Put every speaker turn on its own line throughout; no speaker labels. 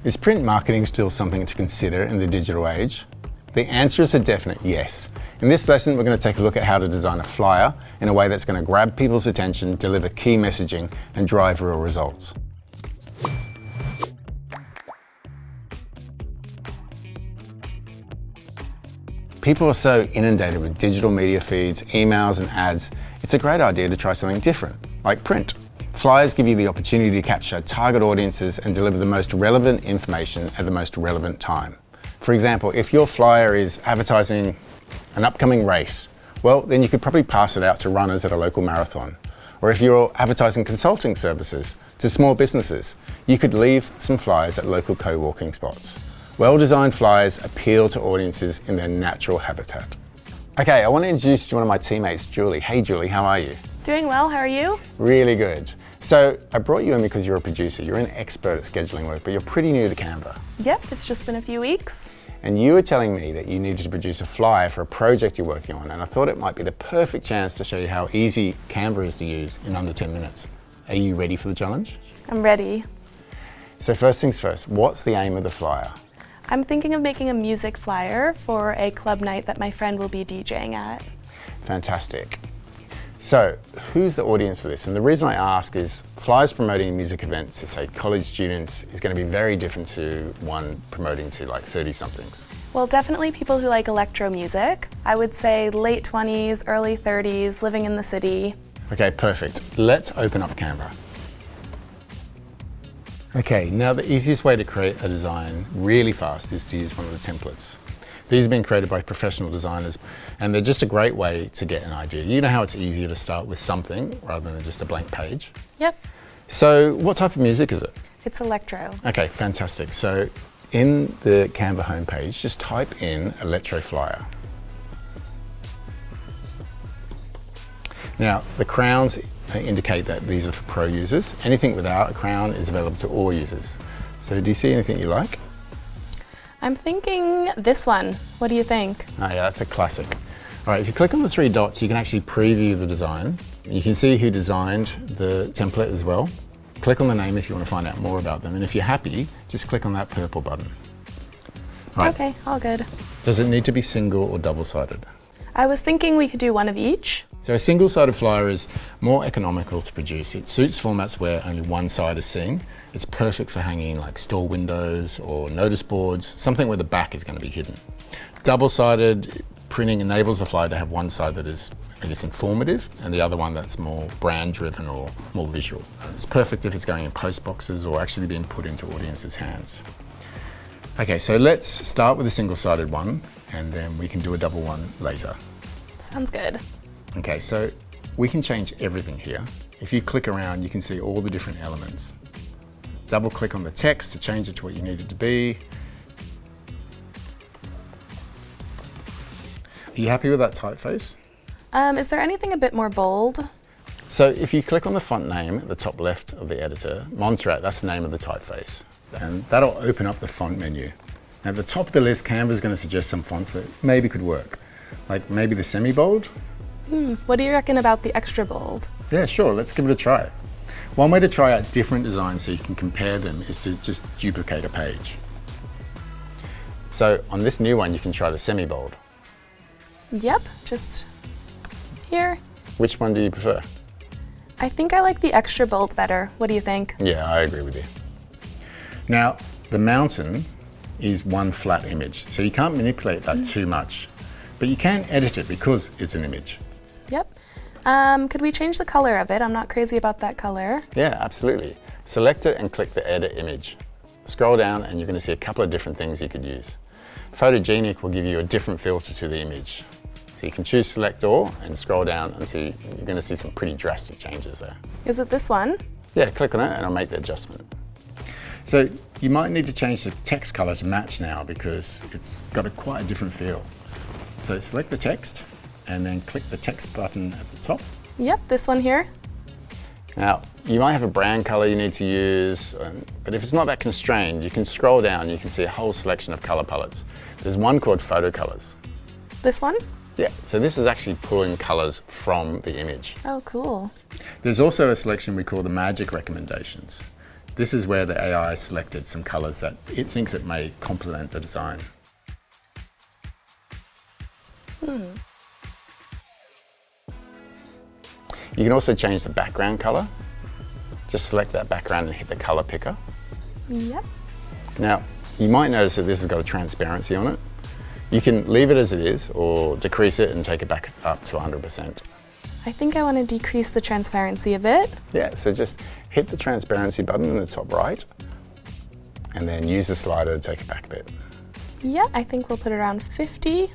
Is print marketing still something to consider in the digital age? The answer is a definite yes. In this lesson, we're going to take a look at how to design a flyer in a way that's going to grab people's attention, deliver key messaging, and drive real results. People are so inundated with digital media feeds, emails, and ads, it's a great idea to try something different, like print. Flyers give you the opportunity to capture target audiences and deliver the most relevant information at the most relevant time. For example, if your flyer is advertising an upcoming race, well, then you could probably pass it out to runners at a local marathon. Or if you're advertising consulting services to small businesses, you could leave some flyers at local co-working spots. Well-designed flyers appeal to audiences in their natural habitat. Okay, I want to introduce you to one of my teammates, Julie. Hey Julie, how are you?
Doing well, how are you?
Really good. So I brought you in because you're a producer. You're an expert at scheduling work, but you're pretty new to Canva.
Yep, it's just been a few weeks.
And you were telling me that you needed to produce a flyer for a project you're working on, and I thought it might be the perfect chance to show you how easy Canva is to use in under 10 minutes. Are you ready for the challenge?
I'm ready.
So first things first, what's the aim of the flyer?
I'm thinking of making a music flyer for a club night that my friend will be DJing at.
Fantastic. So who's the audience for this? And the reason I ask is flyers promoting music events to say college students is going to be very different to one promoting to like 30-somethings.
Well, definitely people who like electro music. I would say late 20s, early 30s, living in the city.
Okay, perfect. Let's open up Canva. Okay, now the easiest way to create a design really fast is to use one of the templates. These have been created by professional designers, and they're just a great way to get an idea. You know how it's easier to start with something rather than just a blank page?
Yep.
So what type of music is it?
It's electro.
Okay, fantastic. So in the Canva homepage, just type in electro flyer. Now, the crowns indicate that these are for pro users. Anything without a crown is available to all users. So do you see anything you like?
I'm thinking this one. What do you think?
Oh yeah, that's a classic. All right, if you click on the three dots, you can actually preview the design. You can see who designed the template as well. Click on the name if you want to find out more about them. And if you're happy, just click on that purple button. Right.
Okay, all good.
Does it need to be single or double-sided?
I was thinking we could do one of each.
So a single-sided flyer is more economical to produce. It suits formats where only one side is seen. It's perfect for hanging like store windows or notice boards, something where the back is going to be hidden. Double-sided printing enables the flyer to have one side that is, I guess, informative and the other one that's more brand-driven or more visual. It's perfect if it's going in post boxes or actually being put into audiences' hands. Okay, so let's start with a single-sided one and then we can do a double one later.
Sounds good.
Okay, so we can change everything here. If you click around, you can see all the different elements. Double click on the text to change it to what you need it to be. Are you happy with that typeface?
Is there anything a bit more bold?
So if you click on the font name at the top left of the editor, Montserrat, that's the name of the typeface. And that'll open up the font menu. Now at the top of the list, Canva is going to suggest some fonts that maybe could work. Like maybe the semi-bold?
What do you reckon about the extra bold?
Yeah, sure, let's give it a try. One way to try out different designs so you can compare them is to just duplicate a page. So on this new one, you can try the semi-bold.
Yep, just here.
Which one do you prefer?
I think I like the extra bold better. What do you think?
Yeah, I agree with you. Now, the mountain is one flat image, so you can't manipulate that too much, but you can edit it because it's an image.
Yep. Could we change the color of it? I'm not crazy about that color.
Yeah, absolutely. Select it and click the edit image. Scroll down and you're going to see a couple of different things you could use. Photogenic will give you a different filter to the image. So you can choose select all and scroll down until you're going to see some pretty drastic changes there.
Is it this one?
Yeah, click on it and I'll make the adjustment. So you might need to change the text color to match now because it's got quite a different feel. So select the text and then click the text button at the top.
Yep, this one here.
Now, you might have a brand color you need to use, but if it's not that constrained, you can scroll down and you can see a whole selection of color palettes. There's one called Photo Colors.
This one?
Yeah, so this is actually pulling colors from the image.
Oh, cool.
There's also a selection we call the Magic Recommendations. This is where the AI selected some colors that it thinks it may complement the design. You can also change the background color. Just select that background and hit the color picker.
Yep.
Now, you might notice that this has got a transparency on it. You can leave it as it is or decrease it and take it back up to 100%.
I think I want to decrease the transparency a bit.
Yeah, so just hit the transparency button in the top right and then use the slider to take it back a bit.
Yeah, I think we'll put it around 50.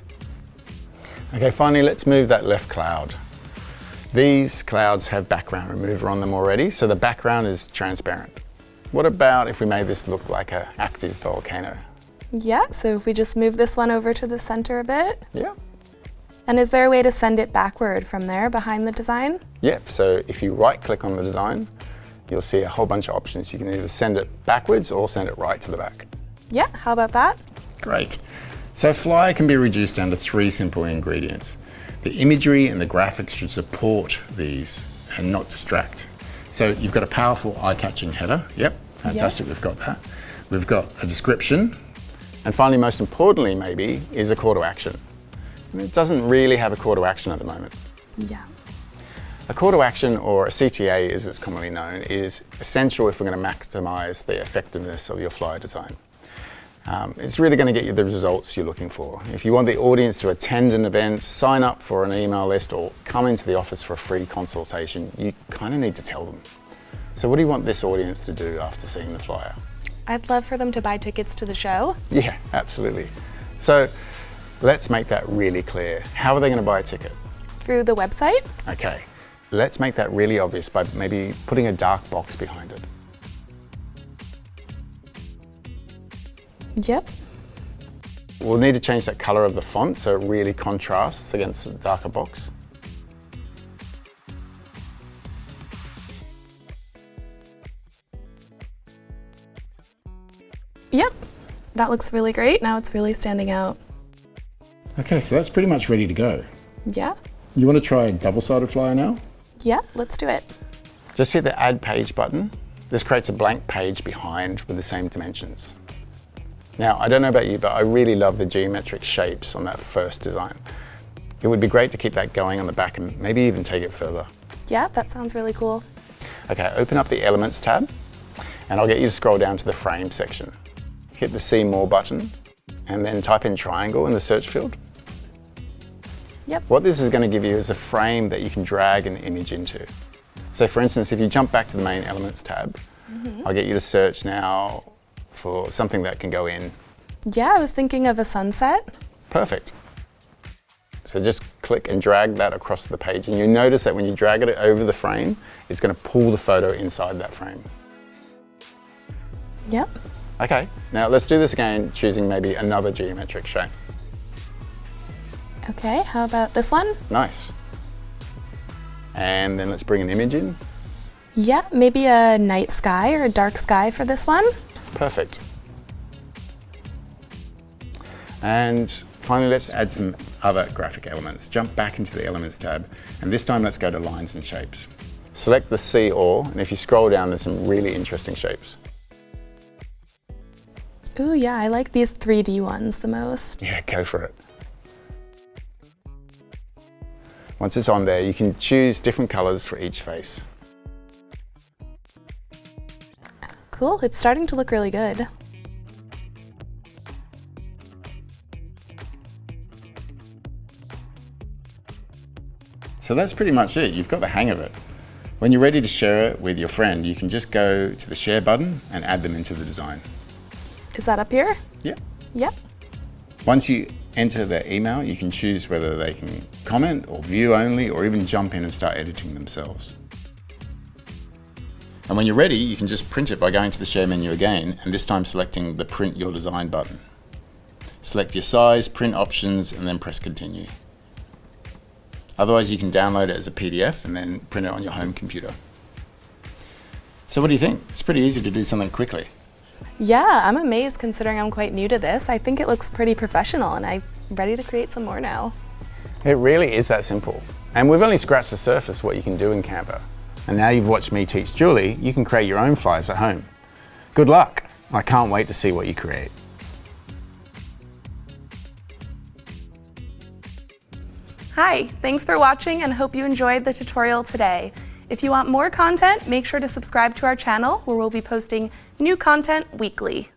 Okay, finally, let's move that left cloud. These clouds have background remover on them already, so the background is transparent. What about if we made this look like an active volcano?
Yeah, so if we just move this one over to the center a bit.
Yeah.
And is there a way to send it backward from there behind the design?
Yep, so if you right click on the design, you'll see a whole bunch of options. You can either send it backwards or send it right to the back.
Yeah, how about that?
Great. So Flyer can be reduced down to 3 simple ingredients. The imagery and the graphics should support these and not distract. So you've got a powerful eye-catching header. Yep, fantastic, We've got that. We've got a description. And finally, most importantly maybe, is a call to action. It doesn't really have a call to action at the moment.
Yeah.
A call to action, or a CTA as it's commonly known, is essential if we're going to maximize the effectiveness of your flyer design. It's really going to get you the results you're looking for. If you want the audience to attend an event, sign up for an email list, or come into the office for a free consultation, you kind of need to tell them. So what do you want this audience to do after seeing the flyer?
I'd love for them to buy tickets to the show.
Yeah, absolutely. So let's make that really clear. How are they going to buy a ticket?
Through the website?
Okay, let's make that really obvious by maybe putting a dark box behind it.
Yep.
We'll need to change that color of the font so it really contrasts against the darker box.
Yep, that looks really great. Now it's really standing out.
Okay, so that's pretty much ready to go.
Yeah.
You want to try a double-sided flyer now?
Yeah, let's do it.
Just hit the Add Page button. This creates a blank page behind with the same dimensions. Now, I don't know about you, but I really love the geometric shapes on that first design. It would be great to keep that going on the back and maybe even take it further.
Yeah, that sounds really cool.
Okay, open up the Elements tab, and I'll get you to scroll down to the Frame section. Hit the See More button, and then type in triangle in the search field.
Yep.
What this is going to give you is a frame that you can drag an image into. So for instance, if you jump back to the main Elements tab, I'll get you to search now for something that can go in.
Yeah, I was thinking of a sunset.
Perfect. So just click and drag that across the page, and you notice that when you drag it over the frame, it's going to pull the photo inside that frame.
Yep.
Okay, now let's do this again, choosing maybe another geometric shape.
Okay, how about this one?
Nice. And then let's bring an image in.
Yeah, maybe a night sky or a dark sky for this one.
Perfect. And finally, let's add some other graphic elements. Jump back into the Elements tab, and this time let's go to Lines and Shapes. Select the See All, and if you scroll down, there's some really interesting shapes.
Ooh, yeah, I like these 3D ones the most.
Yeah, go for it. Once it's on there, you can choose different colors for each face.
Cool, it's starting to look really good.
So that's pretty much it. You've got the hang of it. When you're ready to share it with your friend, you can just go to the Share button and add them into the design.
Is that up here?
Yeah.
Yep.
Once you enter their email, you can choose whether they can comment or view only, or even jump in and start editing themselves. And when you're ready, you can just print it by going to the Share menu again, and this time selecting the Print Your Design button. Select your size, print options, and then press Continue. Otherwise, you can download it as a PDF and then print it on your home computer. So what do you think? It's pretty easy to do something quickly.
Yeah, I'm amazed considering I'm quite new to this. I think it looks pretty professional and I'm ready to create some more now.
It really is that simple. And we've only scratched the surface of what you can do in Canva. And now you've watched me teach Julie, you can create your own flyers at home. Good luck! I can't wait to see what you create.
Hi, thanks for watching and hope you enjoyed the tutorial today. If you want more content, make sure to subscribe to our channel where we'll be posting new content weekly.